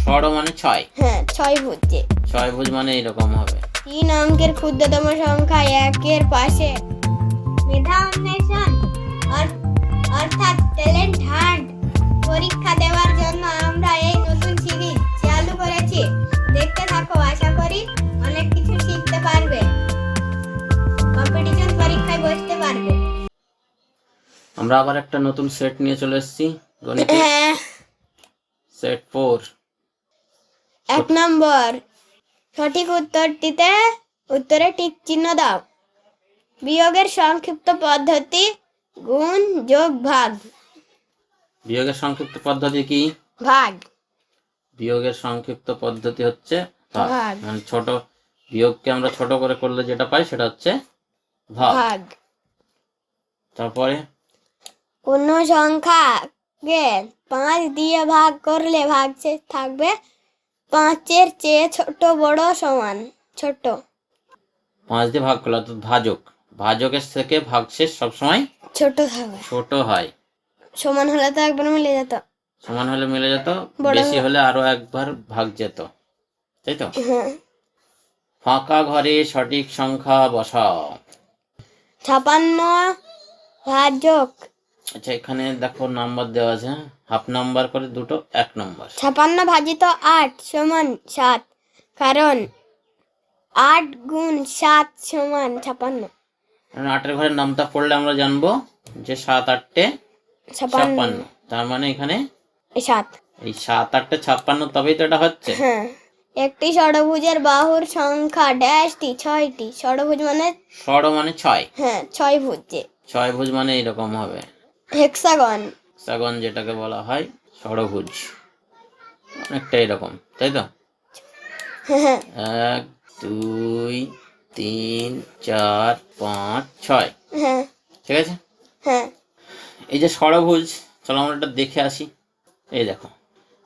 ষড় মানে ছয়। হ্যাঁ, ছয় ভুজে। ছয় ভুজ মানে এরকম হবে। 3 অঙ্কের ক্ষুদ্রতম সংখ্যা 1 এর পাশে। মেধা অন্বেষণ অর্থাৎ ট্যালেন্ট হান্ট পরীক্ষা দেওয়ার জন্য আমরা এই নতুন সিরিজ চালু করেছি। দেখতে থাকো, আশা করি অনেক কিছু শিখতে পারবে, কম্পিটিশন পরীক্ষায় বসতে পারবে। আমরা আবার একটা নতুন সেট নিয়ে চলে এসেছি গণিতে। হ্যাঁ, সেট 4। 1 নম্বর, সঠিক উত্তরটিতে উত্তরে টিক চিহ্ন দাও। বিয়োগের সংক্ষিপ্ত পদ্ধতি গুণ যোগ ভাগ। বিয়োগের সংক্ষিপ্ত পদ্ধতি কি? ভাগ। বিয়োগের সংক্ষিপ্ত পদ্ধতি হচ্ছে ভাগ। ভাগ। মানে ছোট বিয়োগকে আমরা ছোট করে করলে যেটা পাই সেটা হচ্ছে ভাগ। ভাগ। তারপরে কোন সংখ্যাকে 5 দিয়ে ভাগ করলে ভাগশেষ থাকবে 5-এর চেয়ে ছোট বড় সমান। ছোট। 5 দিয়ে ভাগ করলে অর্থাৎ ভাজক, ভাজকের থেকে ভাগশেষ সবসময় ছোট থাকবে। ছোট হয়। সমান হলে তো একবার মিলে যেত। সমান হলে মিলে যেত, বড় বেশি হলে আরো একবার ভাগ যেত, তাই তো? হ্যাঁ। ফাঁকা ঘরে সঠিক সংখ্যা বসাও। 56 ভাজক। আচ্ছা, এখানে দেখো নাম্বার দেওয়া আছে, হাফ নাম্বার করে দুটো 1 নম্বর। 56 ভাজিত 8 সমান 7, কারণ 8 গুণ 7 সমান 56। 8-এর ঘরের নামটা পড়লে আমরা জানবো যে 7 8 56। তার মানে এখানে 7। এই 7 8 56, তবেই তো এটা হচ্ছে। হ্যাঁ। একটি ষড়ভুজের বাহুর সংখ্যা ড্যাশটি 6টি। ষড়ভুজ মানে ষড় মানে 6। হ্যাঁ, 6 ভুজে। 6 ভুজ মানে এরকম হবে। হেক্সাগন। হেক্সাগন যেটাকে বলা হয় ষড়ভুজ, অনেকটা এরকম, তাই তো? হ্যাঁ। 1 2 3 4 5 6। হ্যাঁ। ঠিক আছে। হ্যাঁ। এই যে ষড়ভুজ, চলো আমরা এটা দেখে আসি। এই দেখো,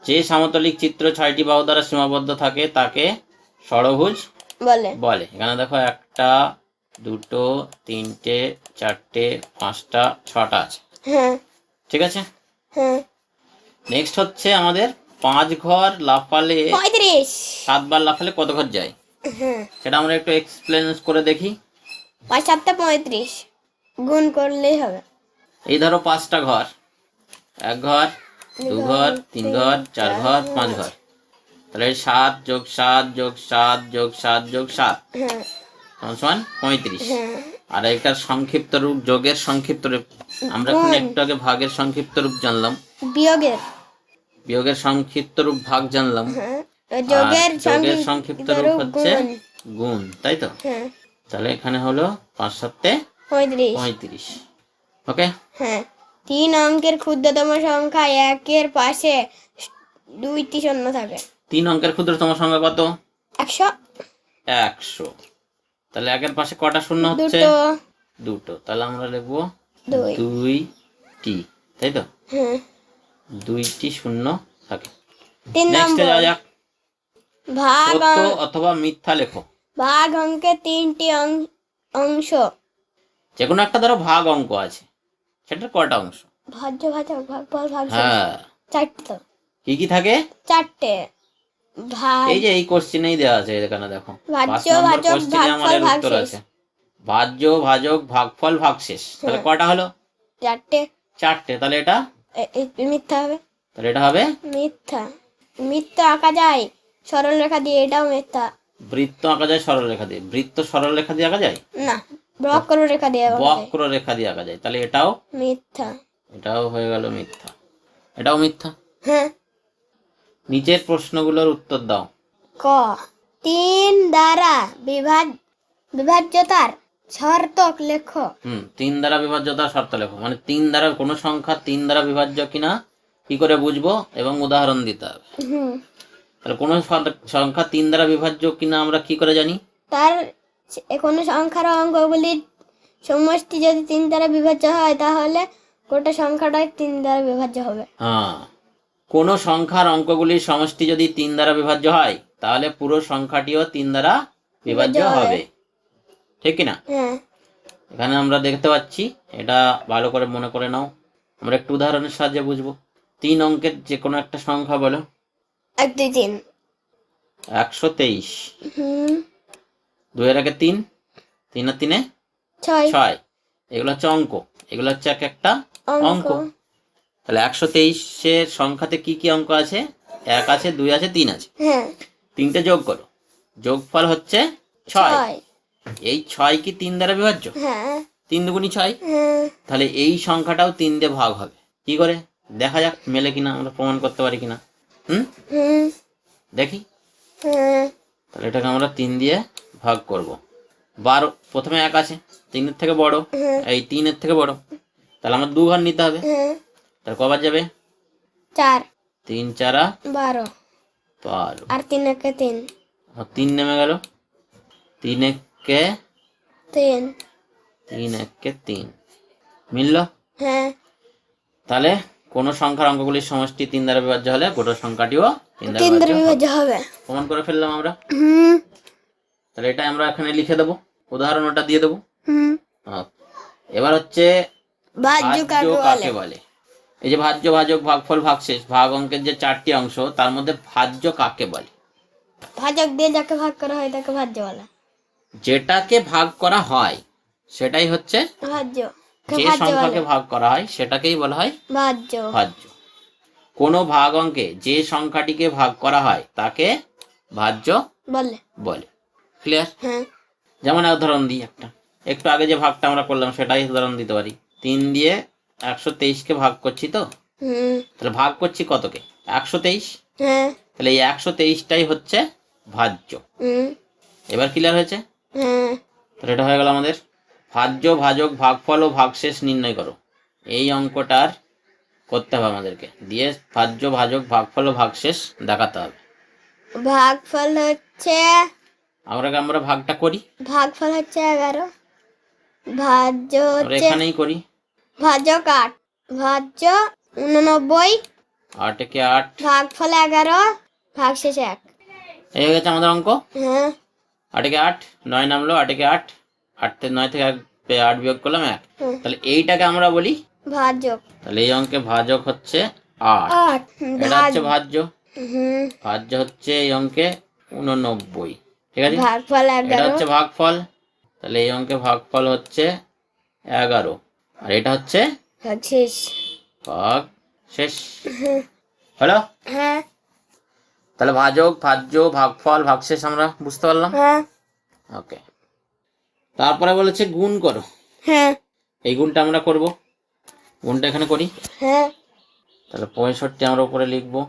যে সমতলিক চিত্র 6টি বাহু দ্বারা সীমাবদ্ধ থাকে তাকে ষড়ভুজ বলে। এখানে দেখো 1টা 2টো 3টে 4টে 5টা 6টা আছে। হ্যাঁ। ঠিক আছে। হ্যাঁ। নেক্সট হচ্ছে আমাদের 5 ঘর লাফালে 35। 7 বার লাফালে কত ঘর যায়, হ্যাঁ। সেটা আমরা একটু এক্সপ্লেন করে দেখি। 5 7 35 গুণ করলেই হবে। এই ধরো 5টা ঘর, 1 ঘর 2 ঘর 3 ঘর 4 ঘর 5 ঘর, তাহলে 7 + 7 + 7 + 7 + 7 হ্যাঁ। সমান 35। হ্যাঁ। আর এটার সংক্ষিপ্ত রূপ, যোগের সংক্ষিপ্ত রূপ, আমরা এখন একটু আগে ভাগের সংক্ষিপ্ত রূপ জানলাম, বিয়োগের সংক্ষিপ্ত রূপ ভাগ জানলাম, হ্যাঁ। যোগের সংক্ষিপ্ত রূপ হচ্ছে গুণ, তাই তো? হ্যাঁ। তাহলে এখানে হলো 5 7 35। ওকে। হ্যাঁ। 3 অঙ্কের ক্ষুদ্রতম সংখ্যা 1 এর পাশে 2টি শূন্য থাকে। 3 অঙ্কের ক্ষুদ্রতম সংখ্যা কত? 100। 100। তাহলে 1 এর পাশে কটা শূন্য হচ্ছে? দুটো। তাহলে আমরা লিখবো 2টি, তাই তো? হ্যাঁ। 2টি শূন্য থাকে। 3 নেক্সট নম্বর, যাওয়া যাক। ভাগ সত্য অথবা মিথ্যা লেখো। ভাগ অঙ্কের 3টি অংশ। যে কোনো একটা ধরো ভাগ অঙ্ক আছে, সেটার কয়টা অংশ? ভাজ্য ভাজক ভাগফল ভাগশেষ। হ্যাঁ, 4টে তো। কি কি থাকে? 4টে। ভাগ, এই যে এই কোশ্চেনেই দেওয়া আছে, এখানে দেখো ভাজ্য 5 নম্বর ভাজক কোশ্চেনে আমাদের ভাগফল উত্তর ভাগশেষ। আছে ভাজ্য ভাজক ভাগফল ভাগশেষ। তাহলে কয়টা হলো? 4টে। 4টে। তাহলে এটা মিথ্যা হবে। তাহলে এটা হবে মিথ্যা। মিথ্যা আঁকা যায় সরল রেখা দিয়ে, এটাও মিথ্যা। বৃত্ত আঁকা যায় সরল রেখা দিয়ে, বৃত্ত সরল রেখা দিয়ে আঁকা যায় না, বক্ররেখা দিয়ে আঁকা যায়। বক্ররেখা দিয়ে আঁকা যায়, তাহলে এটাও মিথ্যা। এটাও হয়ে গেল মিথ্যা, এটাও মিথ্যা। হ্যাঁ। নিচের প্রশ্নগুলোর উত্তর দাও। ক, 3 দ্বারা বিভাজ্যতার শর্ত লেখো। 3 দ্বারা বিভাজ্যতার শর্ত লেখো, মানে 3 দ্বারা কোনো সংখ্যা 3 দ্বারা বিভাজ্য কিনা কি করে বুঝবো এবং উদাহরণ দিতে হবে। তাহলে কোনো সংখ্যা 3 দ্বারা বিভাজ্য কিনা আমরা কি করে জানি? তার কোনো সংখ্যার অঙ্কগুলির সমষ্টি যদি 3 দ্বারা বিভাজ্য হয় তাহলে গোটা সংখ্যাটাই 3 দ্বারা বিভাজ্য হবে। হ্যাঁ, কোনো সংখ্যার অঙ্কগুলির সমষ্টি যদি 3 দ্বারা বিভাজ্য হয় তাহলে পুরো সংখ্যাটিও 3 দ্বারা বিভাজ্য হবে, ঠিক কিনা? হ্যাঁ। এখানে আমরা দেখতে পাচ্ছি, এটা ভালো করে মনে করে নাও। আমরা একটু উদাহরণের সাহায্যে বুঝবো। 3 অঙ্কের যে কোনো একটা সংখ্যা বলো। 1 2 3 123। হুম 2 এর আগে 3, 3 আর 3 6 6। এগুলো হচ্ছে অঙ্ক, এগুলো হচ্ছে এক একটা অঙ্ক। তাহলে 123-এর সংখ্যাতে কি কি অঙ্ক আছে? 1 আছে, 2 আছে, 3 আছে। হ্যাঁ 3টে যোগ করো, যোগফল হচ্ছে 6। 6 এই 6 কি 3 দ্বারা বিভাজ্য? হ্যাঁ 3 দুগুণী 6। হ্যাঁ তাহলে এই সংখ্যাটাও 3 দিয়ে ভাগ হবে। কি করে দেখা যাক, মেলে কিনা, আমরা প্রমাণ করতে পারি কিনা। হুম হুম দেখি। হ্যাঁ তাহলে এটাকে আমরা 3 দিয়ে ভাগ করব। 12 প্রথমে 1 আছে, 3 এর থেকে বড়, এই 3 এর থেকে বড়, তাহলে আমার 2 ঘর নিতে হবে। হ্যাঁ তাহলে কবার যাবে? 4 3 4 12 12। আর 3 একে 3 3 নেমে গেল, 3 একে 3 3 একে 3 মিলল। হ্যাঁ তাহলে কোন সংখ্যার অঙ্কগুলির সমষ্টি 3 দ্বারা বিভাজ্য হলে গোটা সংখ্যাটিও 3 দ্বারা 3 দ্বারা বিভাজ্য বিভাজ্য হবে। প্রমাণ করে ফেললাম আমরা। হুম তাহলে এটা আমরা এখানে লিখে দেবো, উদাহরণ ওটা দিয়ে দেবো। হুম এবার হচ্ছে ভাজ্য ভাজ্য কাকে কাকে বলে? বলে। এই যে ভাজ্য, ভাজক, ভাগফল, ভাগশেষ, ভাগ অঙ্কের যে 4টি অংশ, তার মধ্যে ভাজ্য কাকে বলে? ভাজক দিয়ে যাকে ভাগ করা হয় তাকে ভাজ্য বলে। যেটাকে ভাগ করা হয় সেটাই হচ্ছে ভাজ্য। যে সংখ্যাকে ভাগ করা হয় সেটাকেই বলা হয় ভাজ্য। ভাজ্য। কোনো ভাগ অঙ্কে যে সংখ্যাটিকে ভাগ করা হয় তাকে ভাজ্য বলে। বলে। ক্লিয়ার? হ্যাঁ যেমন উদাহরণ দিই একটা, একটু আগে যে ভাগটা আমরা করলাম সেটাই উদাহরণ দিতে পারি। 3 দিয়ে 123-কে ভাগ করছি তো, হুম তাহলে ভাগ করছি কতকে? 123। হ্যাঁ তাহলে এই 123টাই হচ্ছে ভাজ্য। হুম এবার ক্লিয়ার হয়েছে? হ্যাঁ তাহলে এটা হয়ে গেল আমাদের ভাজ্য, ভাজক, ভাগফল ও ভাগশেষ নির্ণয় করো। এই অঙ্কটার করতে হবে আমাদেরকে, দিয়ে ভাজ্য, ভাজক, ভাগফল ও ভাগশেষ দেখাতে হবে। ভাগফল হচ্ছে, আমরা ভাগটা করি, ভাগফল হচ্ছে 11, ভাজ্য আমরা হচ্ছে, এখানেই করি। ভাজক 8, ভাজ্য 89, 8 একে 8, ভাগফল 11, ভাগশেষ 1। এই হয়ে গেছে আমাদের অঙ্ক। হ্যাঁ 8 একে 8, 9 নামলো, 8 একে 8, 9 থেকে 8 বিয়োগ করলাম 1। তাহলে এইটাকে আমরা বলি ভাজক। তাহলে এই অঙ্কে ভাজক হচ্ছে 8। 8 এটা হচ্ছে ভাজ্য। হুম ভাজ্য হচ্ছে এই অঙ্কে 89। ঠিক আছে? ভাগফল এটা 11, হচ্ছে ভাগফল, তাহলে এই অঙ্কে ভাগফল হচ্ছে 11, আর এটা হচ্ছে ভাগশেষ। ভাগ শেষ। হলো? হ্যাঁ তাহলে ভাজক, ভাজ্য, ভাগফল, ভাগশেষ আমরা বুঝতে পারলাম। হ্যাঁ ওকে। তারপরে বলেছে গুণ করো। হ্যাঁ এই গুণটা আমরা করব, গুণটা এখানে করি। হ্যাঁ তাহলে 65 আমরা উপরে লিখবো,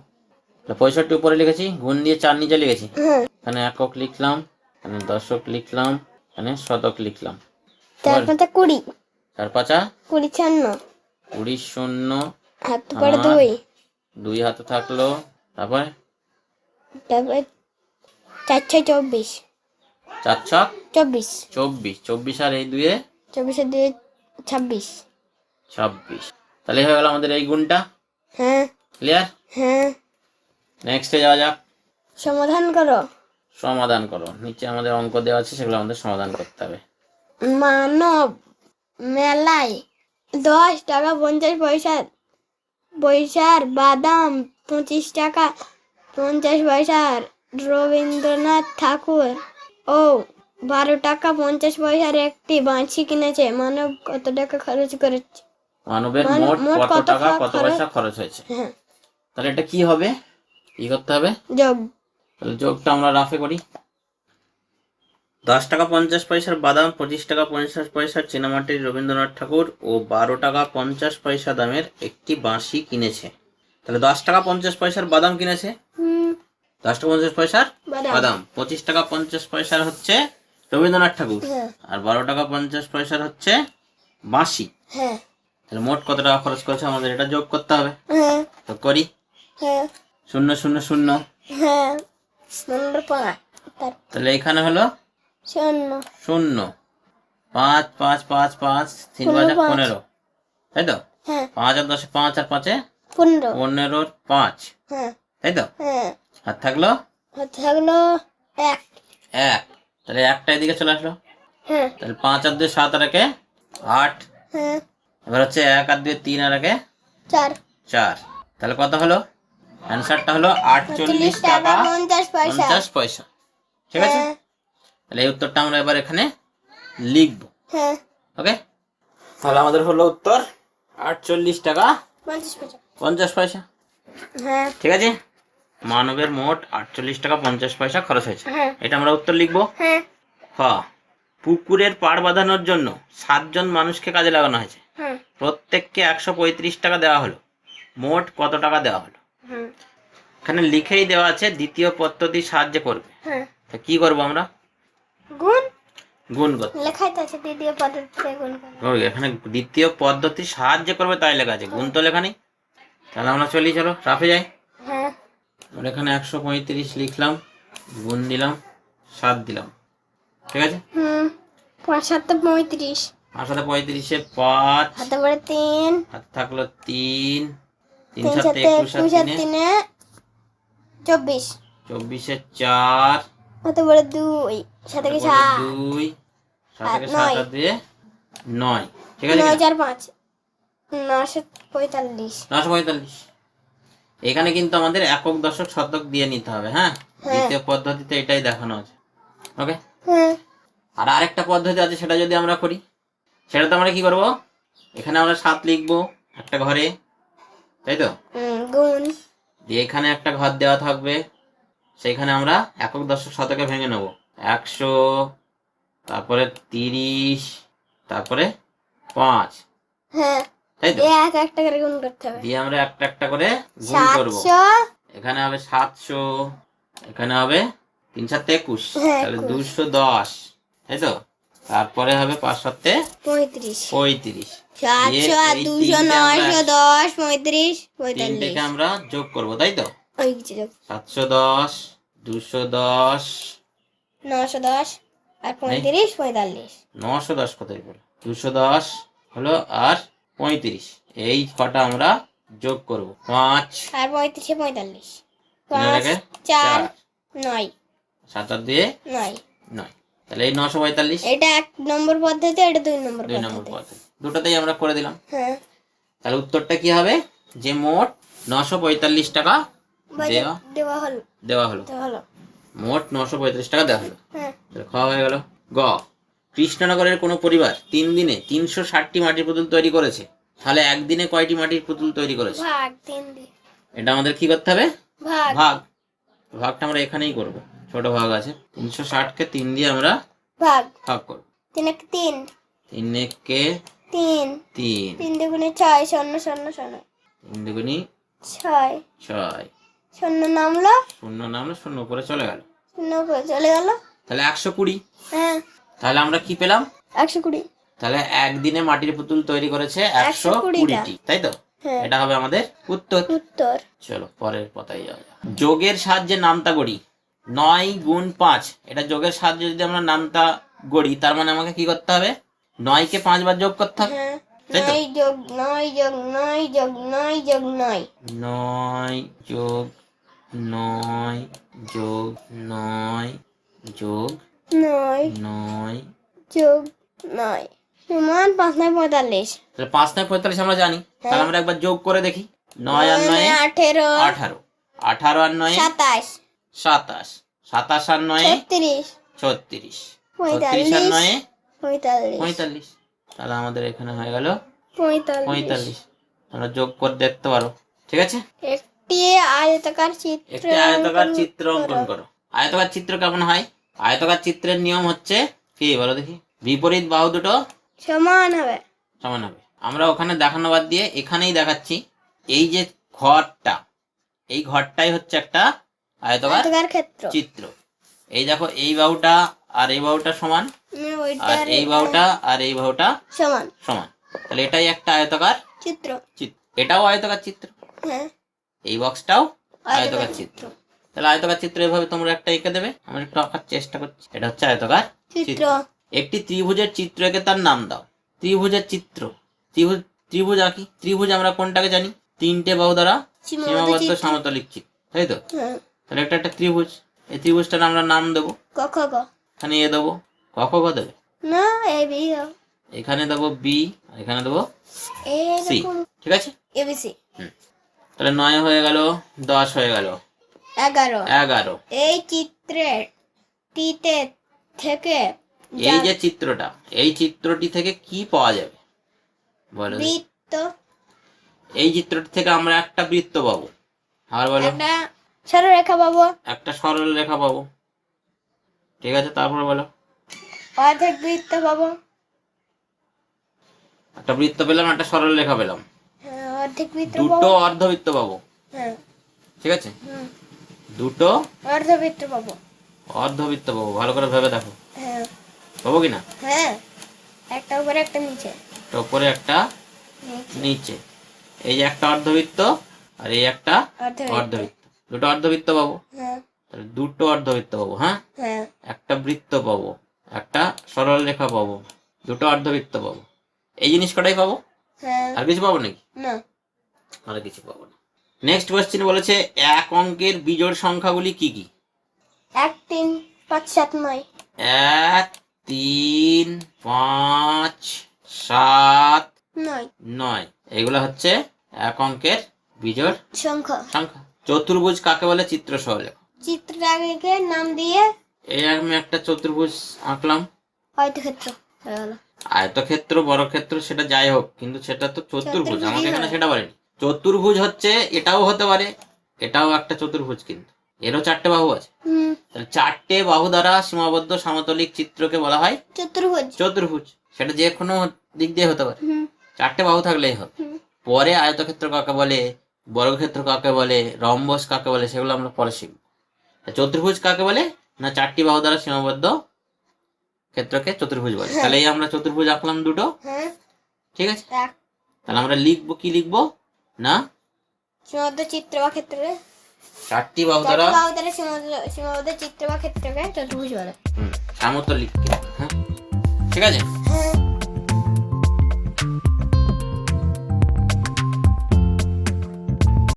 তাহলে 65 উপরে লিখেছি, গুণ দিয়ে 4 নিচে লিখেছি। এখানে একক লিখলাম, এখানে দশক লিখলাম, এখানে শতক লিখলাম। 4 5 20, 4 5 20 56, 20 শূন্য, হাত পড়ে 2, 2 হাতে থাকলো, তারপরে তারপর 4 6 24, 4 ছক 24, 24, 24 আর এই 2-এ 24 এর 2 26। 26। তাহলে হয়ে গেল আমাদের এই গুণটা। হ্যাঁ ক্লিয়ার? হ্যাঁ নেক্সটে যাওয়া যাক। সমাধান করো। সমাধান করো। নিচে আমাদের অঙ্ক দেওয়া আছে, সেগুলো আমাদের সমাধান করতে হবে। মানব মেলায় 10 টাকা 50 পয়সার বাদাম, 25 টাকা 50 পয়সার রবীন্দ্রনাথ ঠাকুর ও 12 টাকা 50 পয়সার একটি বাঁশি কিনেছে। মানব কত টাকা খরচ করেছে? মানবের মোট কত টাকা কত পয়সা খরচ হয়েছে। হ্যাঁ তাহলে এটা কি হবে? কি করতে হবে? যোগ। তাহলে যোগটা আমরা রাফে করি। 10 টাকা 50 পয়সার বাদাম, 25 টাকা 50 পয়সার চীনামাটির রবীন্দ্রনাথ ঠাকুর ও 12 টাকা 50 পয়সা দামের একটি বাঁশি কিনেছে। তাহলে 10 টাকা 50 পয়সার বাদাম কিনেছে, 10 টাকা 50 পয়সার বাদাম, 25 টাকা 50 পয়সার হচ্ছে রবীন্দ্রনাথ ঠাকুর, আর 12 টাকা 50 পয়সার হচ্ছে বাঁশি। হ্যাঁ তাহলে মোট কত টাকা খরচ করেছে আমাদের এটা যোগ করতে হবে। হ্যাঁ তো করি। হ্যাঁ 0 0 0। হ্যাঁ 5। তাহলে এখানে হলো 0 0, 5 5 5 5, 3 5 15, তাই তো? হ্যাঁ 5 আর 10 5 আর 5 15, 15 5, হ্যাঁ তাই তো? হ্যাঁ আর থাকলো থাকলো 1। তাহলে একটা এদিকে চলে আসলো। হ্যাঁ তাহলে 5 আর 2 7 আর 1 8। হ্যাঁ এবার হচ্ছে 1 আর 2 3 আর 1 4। 4। তাহলে কত হলো? অ্যান্সারটা হলো 48 টাকা 50 পয়সা। 50 পয়সা। ঠিক আছে, হ্যাঁ তাহলে এই উত্তরটা আমরা এবার এখানে লিখবো। হ্যাঁ ওকে, তাহলে আমাদের হলো উত্তর 48 টাকা 50 পয়সা। 50 পয়সা। হ্যাঁ ঠিক আছে, মানবের মোট 48 টাকা 50 পয়সা খরচ হয়েছে। হ্যাঁ এটা আমরা উত্তর লিখবো। হ্যাঁ খ, পুকুরের পাড় বাঁধানোর জন্য 7 জন মানুষকে কাজে লাগানো হয়েছে, হ্যাঁ প্রত্যেককে 135 টাকা দেওয়া হলো, মোট কত টাকা দেওয়া হলো? হ্যাঁ এখানে লিখেই দেওয়া আছে দ্বিতীয় পদ্ধতির সাহায্যে করবে। হ্যাঁ তা কি করবো আমরা? গুণ গুণ করতে। লেখাই তো আছে দ্বিতীয় পদ্ধতিতে গুণ করো। এখানে দ্বিতীয় পদ্ধতির সাহায্যে করবে তাই লেখা আছে, গুণ তো লেখা নেই। তাহলে আমরা চলি, চলো রাফে যাই। হ্যাঁ আমরা এখানে 135 লিখলাম, গুণ দিলাম, 7 দিলাম। ঠিক আছে, 5 7 35, 5 সাথে 35-এ 5, হাতে পড়ে 3, হাতে থাকলো 3, 3 3 সাথে 7 21 আর 21 3-এ 24, 24-এ 4, হাতে পড়ে 2, সাথে কি 7, 2, 7 থেকে 9, 7 আর 2 9। ঠিক আছে, 9 4 5, 945, 945। এখানে কিন্তু আমাদের একক দশক শতক দিয়ে নিতে হবে। হ্যাঁ, দ্বিতীয় পদ্ধতিতে এটাই দেখানো আছে। ওকে, হ্যাঁ আর আরেকটা পদ্ধতি আছে, সেটা যদি আমরা করি, সেটা তো আমরা কি করব, এখানে আমরা 7 লিখবো একটা ঘরে, তাই তো, গুণ দিয়ে এখানে একটা ঘর দেওয়া থাকবে, সেইখানে আমরা একক দশক শতকে ভেঙে নেব, 100, তারপরে 30, তারপরে 5, হ্যাঁ তাই তো, এক একটা করে গুণ করতে হবে। দিয়ে আমরা একটা একটা করে গুণ করব। 700, এখানে হবে 700, এখানে হবে 3 7 21, হ্যাঁ, তাহলে 210, তাই তো, তারপরে হবে 5 7 35, 35। 700 আর 200 910 35 তিনটেকে 45, আমরা যোগ করব, তাই তো, ওই কিছু যোগ 710, 210, 910 আর 35 45, 910 কোথায় গেল, 210 হলো আর 35, এই কটা আমরা যোগ করব, 5 আর 35 এ 45, 5 তিনের একে 4 9 7 আর 2 9, 9, তাহলে এই 945 এটা 1 নম্বর পদ্ধতি, এটা 2 নম্বর 2 নম্বর পদ্ধতি। পদ্ধতি, দুটোতেই আমরা করে দিলাম। হ্যাঁ তাহলে উত্তরটা কি হবে, যে মোট 945 টাকা দেওয়া হলো, তো হলো মোট 935 টাকা দেওয়া হলো। হ্যাঁ তাহলে খাওয়া হয়ে গেল। গ, কৃষ্ণনগরের কোনো পরিবার 3 দিনে 360টি মাটির পুতুল তৈরি করেছে, তাহলে একদিনে কয়টি মাটির পুতুল তৈরি করেছে? ভাগ 3 দি এটা আমাদের কি করতে হবে, ভাগ ভাগ। ভাগটা আমরা এখানেই করব, ছোট ভাগ আছে, 360-কে 3 দিয়ে আমরা ভাগ ভাগ করব। 3 1 3 3-কে 3 3, 3 দুগুণে 6 শূন্য শূন্য শূন্য 3 দুগুণি 6 6, শূন্য নামলো, শূন্য নামলো, শূন্য উপরে চলে গেল, শূন্য উপরে চলে গেল। তাহলে 120। হ্যাঁ তাহলে আমরা কি পেলাম, 120। তাহলে একদিনে মাটির পুতুল তৈরি করেছে 120টি, তাই তো, হ্যাঁ এটা হবে আমাদের উত্তর। উত্তর। চলো পরের পাতায় যাওয়া যাক। যোগের সাহায্যে নামতা গড়ি, 9 গুণ 5, এটা যোগের সাহায্যে যদি আমরা নামতা গড়ি, তার মানে আমাকে কি করতে হবে, 9-কে 5 বার যোগ করতে হবে, হ্যাঁ তাই তো, 9 যোগ 9 যোগ 9 যোগ 9 যোগ 9, 9 যোগ 9 যোগ 9 যোগ 9 9, যোগ 9 সমান 5 9 45। তাহলে 5 9 45 আমরা জানি, তাহলে আমরা একবার যোগ করে দেখি, 9 আর 9 18 18, 18 আর 9 27 27, 27 আর 9 36 36, 36 আর 9 45 45, তাহলে আমাদের এখানে হয়ে গেল 45। 45। আমরা যোগ করে দেখতে পারো। ঠিক আছে, একটি আয়তাকার চিত্র একটি আয়তাকার চিত্র অঙ্কন করো। আয়তাকার চিত্র কেমন হয়, আয়তাকার চিত্রের নিয়ম হচ্ছে কি বলো দেখি, বিপরীত বাহু দুটো সমান হবে। সমান হবে। আমরা ওখানে দেখানো বাদ দিয়ে এখানেই দেখাচ্ছি, এই যে ঘরটা, এই ঘরটাই হচ্ছে একটা আয়তাকার ক্ষেত্র চিত্র। এই দেখো, এই বাহুটা আর এই বাহুটা সমান, আর এই বাহুটা আর এই বাহুটা সমান সমান, তাহলে এটাই একটা আয়তাকার চিত্র। এটাও আয়তাকার চিত্র, হ্যাঁ এই বক্সটাও আয়তাকার চিত্র। তাহলে আয়তাকার চিত্র এভাবে তোমরা একটা এঁকে দেবে, আমরা একটু আঁকার চেষ্টা করছি। এটা হচ্ছে আয়তাকার চিত্র। একটি ত্রিভুজের চিত্র এঁকে তার নাম দাও। ত্রিভুজের চিত্র, ত্রিভুজ আঁকি। ত্রিভুজ আমরা কোনটাকে জানি, 3টে বাহু দ্বারা সীমাবদ্ধ সমতলিক চিত্র, তাই তো, তাহলে এটা একটা ত্রিভুজ। এই ত্রিভুজটার আমরা নাম দেবো, ক খ গ, এখানে এ দেবো, ক খ গ দেবে না এ বি, এখানে দেবো বি, আর এখানে দেবো এ সি। ঠিক আছে, এ বি সি। তাহলে 9 হয়ে গেল, 10 হয়ে গেল, 11। 11। এই চিত্রটিতে থেকে এই যে চিত্রটা, এই চিত্রটি থেকে কি পাওয়া যাবে বলো? বৃত্ত। এই চিত্রটি থেকে আমরা একটা বৃত্ত পাবো। আর বলো? একটা সরলরেখা পাবো। একটা সরল রেখা পাবো। ঠিক আছে, তারপরে বলো? অর্ধেক বৃত্ত পাবো। একটা বৃত্ত পেলাম, একটা সরল রেখা পেলাম, হ্যাঁ, অর্ধেক বৃত্ত দুটো পাবো। অর্ধবৃত্ত পাবো। হ্যাঁ। ঠিক আছে, হুম। দুটো অর্ধবৃত্ত পাবো। অর্ধবৃত্ত পাবো। ভালো করে ভেবে দেখো, হ্যাঁ। পাবো কিনা? হ্যাঁ, একটা উপরে একটা নিচে। একটা উপরে একটা নিচে। এই যে একটা অর্ধবৃত্ত আর এই একটা অর্ধবৃত্ত, দুটো অর্ধবৃত্ত পাবো। হ্যাঁ। তাহলে দুটো অর্ধবৃত্ত পাবো। হ্যাঁ, হ্যাঁ। একটা বৃত্ত পাবো, একটা সরল রেখা পাবো, দুটো অর্ধবৃত্ত পাবো। এই জিনিস কটাই পাবো, হ্যাঁ। আর কিছু পাবো নাকি? না, আর কিছু পাবো না। নেক্সট কোয়েশ্চেন বলেছে, এক অঙ্কের বিজোড় সংখ্যাগুলি কি কি? 1, 3, 5, 7, 9। 1, 3, 5, 7, 9। এগুলো হচ্ছে এক অঙ্কের বিজোড় সংখ্যা। সংখ্যা। চতুর্ভুজ কাকে বলে? চিত্র সহ লেখো। চিত্রটাকে নাম দিয়ে এই আমি একটা চতুর্ভুজ আঁকলাম। আয়তক্ষেত্র হয়ে গেল। আয়তক্ষেত্র, বর্গক্ষেত্র, সেটা যাই হোক, কিন্তু সেটা তো চতুর্ভুজ। চতুর্ভুজই আমাকে এখানে হয়। সেটা বলেনি। চতুর্ভুজ হচ্ছে এটাও হতে পারে, এটাও একটা চতুর্ভুজ, কিন্তু এরও 4টে বাহু আছে। তাহলে 4টে বাহু দ্বারা সীমাবদ্ধ সমতলিক চিত্রকে বলা হয় চতুর্ভুজ। চতুর্ভুজ। সেটা যে কোনো দিক দিয়ে হতে পারে, 4টে বাহু থাকলেই হবে। পরে আয়তক্ষেত্র কাকে বলে, বর্গক্ষেত্র কাকে বলে, রম্বস কাকে বলে, সেগুলো আমরা পরে শিখব। চতুর্ভুজ কাকে বলে না, 4টি বাহু দ্বারা সীমাবদ্ধ ক্ষেত্রকে চতুর্ভুজ বলে। তাহলে এই আমরা চতুর্ভুজ আঁকলাম দুটো। ঠিক আছে, তাহলে আমরা লিখবো কি? লিখবো না, সীমাবদ্ধ চিত্র বা ক্ষেত্রকে 4টি বাহু দ্বারা সীমাবদ্ধ চিত্র বা ক্ষেত্রকে চতুর্ভুজ বলে। সমতলিক। হ্যাঁ, ঠিক আছে।